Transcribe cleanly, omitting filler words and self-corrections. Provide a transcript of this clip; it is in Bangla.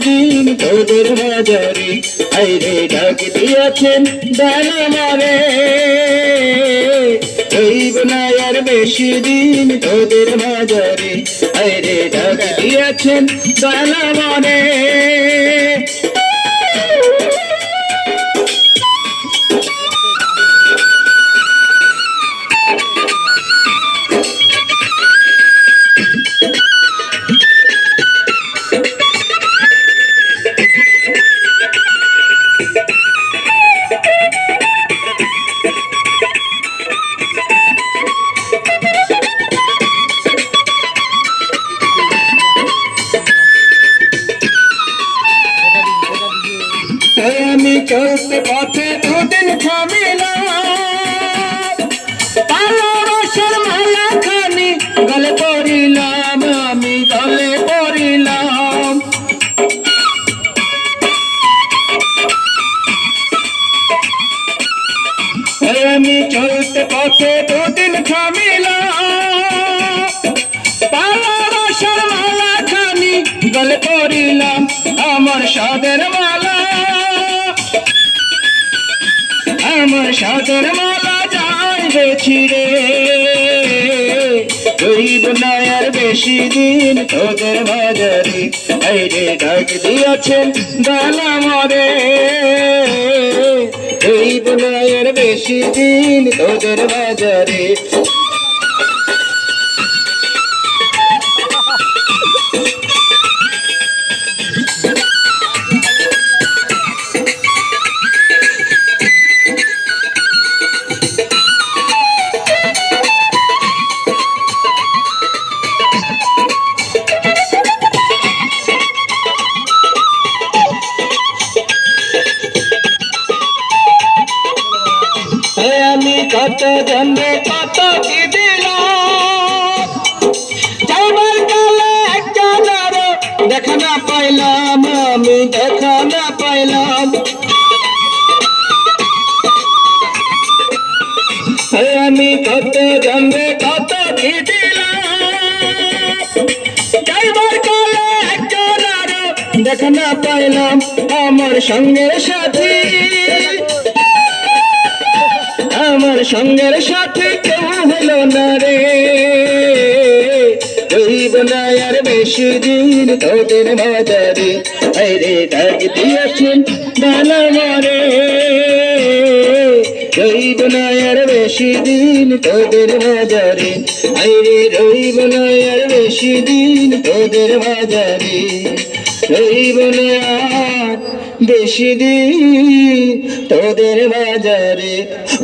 দিন তোদের বাজারে, আইরে ডাক দিয়েছেন ডানা মারে, রইব না আর বেশি দিন তোদের বাজারে, আইরে ডাক দিয়েছেন ডানা মারে। আমি চলতে পথে দুদিন থামিলাম, ভালোবাসার মালা খানি গলে পড়িলাম, আমি গলে পড়িলাম। আমি চলতে পথে দুদিন থামিলাম, ভালোবাসার মালা খানি গলে পড়িলাম, আমার সাদের মালা, আমার সাদের মালা যাইবে ছিড়ে, রইব না আর বেশি দিন তোদের বাজারে, আইরে ডাক দিয়েছেন ডানা মারে, রইব না আর বেশি দিন তোদের বাজারে। আমি কত জন্মে কত কি দিলাম, যাইবার কালে একজন আরো দেখা না পাইলাম, আমি দেখা না পাইলাম। আমি কত জন্মে কত কি দিলাম, যাইবার কালে একজন আরো দেখা না পাইলাম, আমার সঙ্গের সাথী, আমার সঙ্গের সাথে কেউ হলো না রে, রইব না আর বেশি দিন তোদের বাজারে, আইরে ডাক দিয়েছেন ডানা মারে, রইব না আর বেশি দিন তোদের বাজারে, আইরে রইব না আর বেশি দিন তোদের বাজারে, রইব না আর বেশি দিন তোদের বাজারে।